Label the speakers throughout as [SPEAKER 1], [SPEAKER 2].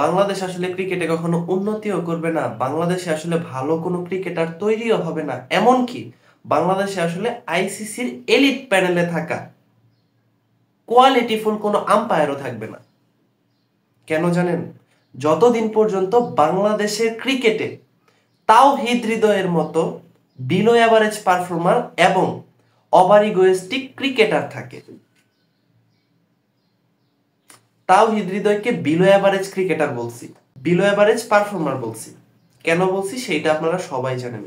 [SPEAKER 1] বাংলাদেশ আসলে ক্রিকেটে কখনো উন্নতিও করবে না, বাংলাদেশে আসলে ভালো কোনো ক্রিকেটার তৈরিও হবে না, এমনকি বাংলাদেশে আসলে আইসিসির এলিট প্যানেলে থাকা কোয়ালিটিফুল কোনো আম্পায়ারও থাকবে না। কেন জানেন? যতদিন পর্যন্ত বাংলাদেশের ক্রিকেটে তাওহিদ হৃদয়ের মতো বিলো অ্যাভারেজ পারফর্মার এবং ওভার-ইগোইস্টিক ক্রিকেটার থাকে। তাওহিদ হৃদয়কে বিলো অ্যাভারেজ ক্রিকেটার বলছি, বিলো অ্যাভারেজ পারফর্মার বলছি। কেন বলছি সেইটা আপনারা সবাই জানেন।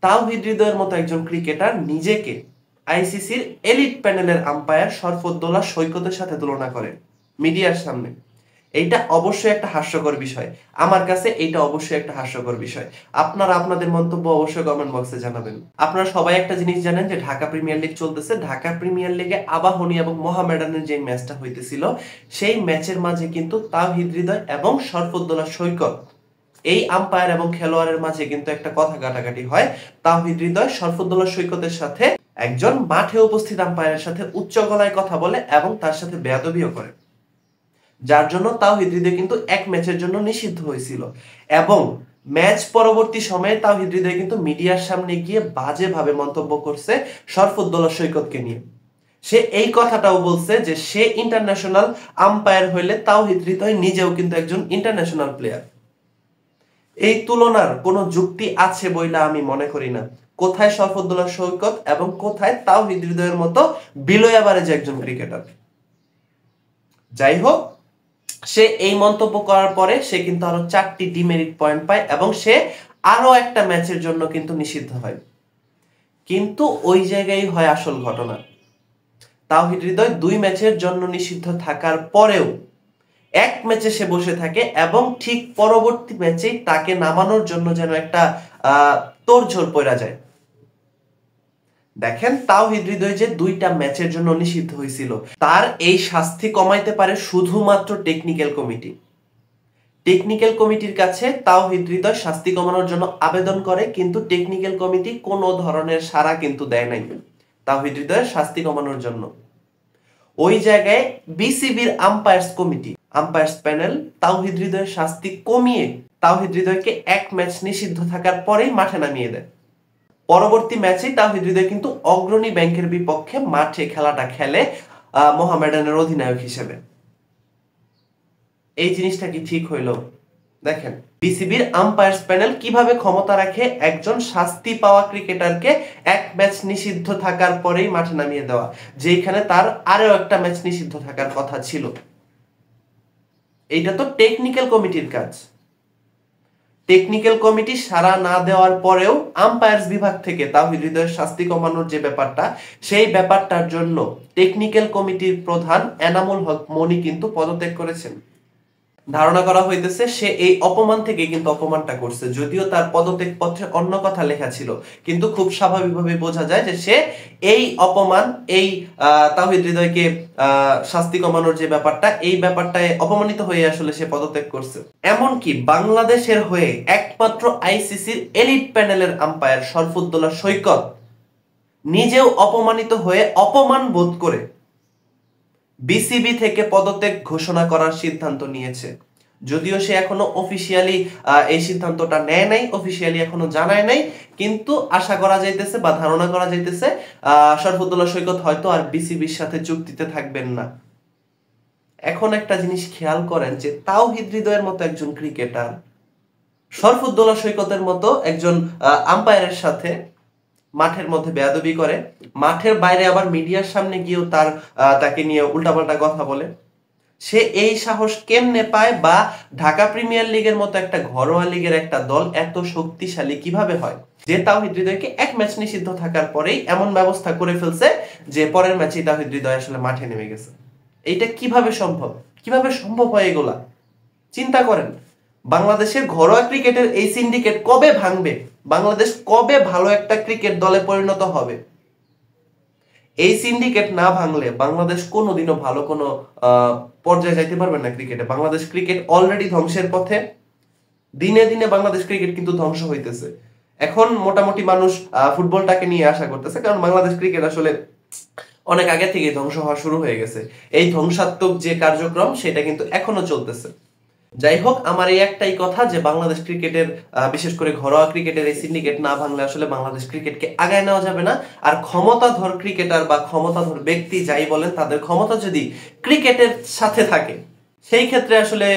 [SPEAKER 1] তাওহিদ হৃদয়ের মতো একজন ক্রিকেটার নিজেকে আইসিসির এলিট প্যানেলের আম্পায়ার শরফুদ্দৌলা সৈকতের সাথে তুলনা করে মিডিয়ার সামনে। এইটা অবশ্যই একটা হাস্যকর বিষয়। আমার কাছে এইটা অবশ্যই একটা হাস্যকর বিষয়। আপনারা আপনাদের মন্তব্য অবশ্যই কমেন্ট বক্সে জানাবেন। আপনারা সবাই একটা জিনিস জানেন যে ঢাকা প্রিমিয়ার লিগ চলতেছে। ঢাকা প্রিমিয়ার লিগে আবাহনী এবং মোহামেডানের যে ম্যাচটা হইতেছিল, সেই ম্যাচের মাঝে কিন্তু তাওহিদ হৃদয় এবং শরফুদ্দৌলা সৈকত এই আম্পায়ার এবং খেলোয়াড়ের মাঝে কিন্তু একটা কথা কাটাকাটি হয়। তাওহিদ হৃদয় শরফুদ্দৌলা সৈকতের সাথে একজন মাঠে উপস্থিত আম্পায়ারের সাথে উচ্চ গলায় কথা বলে এবং তার সাথে বেয়াদবিও করে, যার জন্য তাওহিদ হৃদয় কিন্তু এক ম্যাচের জন্য নিষিদ্ধ হয়েছিল। এবং ম্যাচ পরবর্তী সময়ে তাওহিদ হৃদয় কিন্তু মিডিয়ার সামনে গিয়ে বাজেভাবে মন্তব্য করছে শরফুদ্দৌলা সৈকতকে নিয়ে। সে এই কথাটাও বলছে যে সে ইন্টারন্যাশনাল আম্পায়ার হইলে তাওহিদ হৃদয় নিজেও কিন্তু একজন ইন্টারন্যাশনাল প্লেয়ার। এই তুলনার কোনো যুক্তি আছে বইলা আমি মনে করি না। কোথায় শরফুদ্দৌলা সৈকত এবং কোথায় তাওহিদ হৃদয়ের মতো বিলো অ্যাভারেজ একজন ক্রিকেটার? যাই হোক, সে এই মন্তব্য করার পরে সে কিন্তু আরো 4টি ডিমেরিট পয়েন্ট পায় এবং সে আরো একটা ম্যাচের জন্য কিন্তু নিষিদ্ধ হয়। কিন্তু ওই জায়গায় হয় আসল ঘটনা। তাওহিদ হৃদয় 2 ম্যাচের জন্য নিষিদ্ধ থাকার পরেও এক ম্যাচে সে বসে থাকে এবং ঠিক পরবর্তী ম্যাচেই তাকে নামানোর জন্য যেন একটা তোড়জোড় পড়া যায়। দেখেন, তাওহিদ হৃদয় যে 2টা ম্যাচের জন্য নিষিদ্ধ হয়েছিল, তার এই শাস্তি কমাইতে পারে শুধুমাত্র টেকনিক্যাল কমিটি। টেকনিক্যাল কমিটির কাছে তাওহিদ হৃদয় শাস্তি কমানোর জন্য আবেদন করে, কিন্তু টেকনিক্যাল কমিটি কোনো ধরনের সাড়া কিন্তু দেয় নাই তাওহিদ হৃদয়ের শাস্তি কমানোর জন্য। ওই জায়গায় বিসিবির আম্পায়ার্স কমিটি, আম্পায়ার্স প্যানেল তাওহিদ হৃদয়ের শাস্তি কমিয়ে তাওহিদ হৃদয়কে এক ম্যাচ নিষিদ্ধ থাকার পরেই মাঠে নামিয়ে দেয়। পরবর্তী ম্যাচে তাওহিদ হৃদয় কিন্তু অগ্রণী ব্যাংকের বিপক্ষে মাঠে খেলাটা খেলে মোহামেডানের অধিনায়ক হিসেবে। এই জিনিসটা কি ঠিক হইল? দেখেন, বিসিবির আম্পায়ার্স প্যানেল কিভাবে ক্ষমতা রাখে একজন শাস্তি পাওয়া ক্রিকেটারকে এক ম্যাচ নিষিদ্ধ থাকার পরেই মাঠে নামিয়ে দেওয়া, যেখানে তার আরো একটা ম্যাচ নিষিদ্ধ থাকার কথা ছিল। এইটা তো টেকনিক্যাল কমিটির কাজ। টেকনিক্যাল কমিটি সাড়া না দেওয়ার পরেও আম্পায়ার্স বিভাগ থেকে তাওহিদ হৃদয়ের শাস্তি কমানোর যে ব্যাপারটা, সেই ব্যাপারটার জন্য টেকনিক্যাল কমিটির প্রধান এনামুল হক মনি কিন্তু পদত্যাগ করেছেন। ধারণা করা হইতেছে সে এই অপমান থেকে কিন্তু অপমানটা করছে, যদিও তার পদত্যাগ পত্রে অন্য কথা লেখা ছিল, কিন্তু খুব স্বাভাবিকভাবে বোঝা যায় যে সে এই অপমান, এই তাওহিদ হৃদয়কে শাস্তি কমানোর যে ব্যাপারটা, এই ব্যাপারটায় অপমানিত হয়ে আসলে সে পদত্যাগ করছে। এমনকি বাংলাদেশের হয়ে একমাত্র আইসিসির এলিট প্যানেলের আম্পায়ার শরফুদ্দৌলা সৈকত নিজেও অপমানিত হয়ে অপমান বোধ করে বিসিবি থেকে পদত্যাগ ঘোষণা করার সিদ্ধান্ত নিয়েছে। যদিও সে এখনো অফিসিয়ালি এই সিদ্ধান্তটা নেয় নাই, অফিসিয়ালি এখনো জানায় নাই, কিন্তু আশা করা যাইতেছে বা ধারণা করা যাইতেছে শরফুদ্দৌলা সৈকত হয়তো আর বিসিবির সাথে চুক্তিতে থাকবেন না। এখন একটা জিনিস খেয়াল করেন যে তাওহিদ হৃদয়ের মতো একজন ক্রিকেটার শরফুদ্দৌলা সৈকতের মতো একজন আম্পায়ারের সাথে মাঠের মধ্যে বেয়াদবি করে, মাঠের বাইরে আবার মিডিয়ার সামনে গিয়েও তাকে নিয়ে উল্টাপাল্টা কথা বলে। সে এই সাহস কেমনে পায়, বা ঢাকা প্রিমিয়ার লিগের মতো একটা ঘরোয়া লিগের একটা দল এত শক্তিশালী কিভাবে হয় যে তাওহিদ হৃদয়কে এক ম্যাচ নিষিদ্ধ থাকার পরেই এমন ব্যবস্থা করে ফেলছে যে পরের ম্যাচেই তাওহিদ হৃদয় আসলে মাঠে নেমে গেছে। এইটা কিভাবে সম্ভব? কিভাবে সম্ভব হয় এগুলা? চিন্তা করেন, বাংলাদেশের ঘরোয়া ক্রিকেটের এই সিন্ডিকেট কবে ভাঙবে? বাংলাদেশ কবে ভালো একটা ক্রিকেট দলে পরিণত হবে? এই সিন্ডিকেট না ভাঙলে বাংলাদেশ কোনোদিনও ভালো কোনো পর্যায়ে যাইতে পারবে না ক্রিকেটে। বাংলাদেশ ক্রিকেট অলরেডি ধ্বংসের পথে। দিনে দিনে বাংলাদেশ ক্রিকেট কিন্তু ধ্বংস হইতেছে। এখন মোটামুটি মানুষ ফুটবলটাকে নিয়ে আশা করতেছে, কারণ বাংলাদেশ ক্রিকেট আসলে অনেক আগে থেকে ধ্বংস হওয়া শুরু হয়ে গেছে। এই ধ্বংসাত্মক যে কার্যক্রম, সেটা কিন্তু এখনো চলতেছে। যাই হোক, আমার এই একটাই কথা যে বাংলাদেশ ক্রিকেটের বিশেষ করে ঘরোয়া ক্রিকেটের এই সিন্ডিকেট না ভাঙলে আসলে বাংলাদেশ ক্রিকেটকে আগায় নেওয়া যাবে না। আর ক্ষমতাধর ক্রিকেটার বা ক্ষমতাধর ব্যক্তি যাই বলেন, তাদের ক্ষমতা যদি ক্রিকেটের সাথে থাকে, সেই ক্ষেত্রে আসলে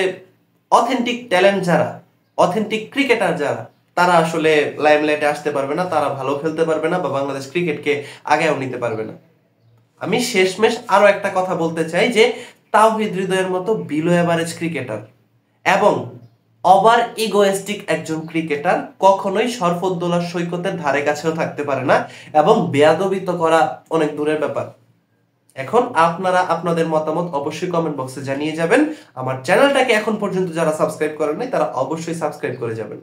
[SPEAKER 1] অথেন্টিক ট্যালেন্ট যারা, অথেন্টিক ক্রিকেটার যারা, তারা আসলে লাইমলাইটে আসতে পারবে না, তারা ভালো খেলতে পারবে না বা বাংলাদেশ ক্রিকেটকে আগায়ও নিতে পারবে না। আমি শেষমেশ আরো একটা কথা বলতে চাই যে তাওহিদ হৃদয়ের মতো বিলো এভারেজ ক্রিকেটার এবং ওভার ইগোয়েস্টিক একজন ক্রিকেটার কখনোই শরফুদ্দৌলার সৈকতের ধারে কাছেও থাকতে পারে না, এবং বেয়াদবি তো করা অনেক দূরের ব্যাপার। এখন আপনারা আপনাদের মতামত অবশ্যই কমেন্ট বক্সে জানিয়ে যাবেন। আমার চ্যানেলটাকে এখন পর্যন্ত যারা সাবস্ক্রাইব করেন নাই, তারা অবশ্যই সাবস্ক্রাইব করে যাবেন।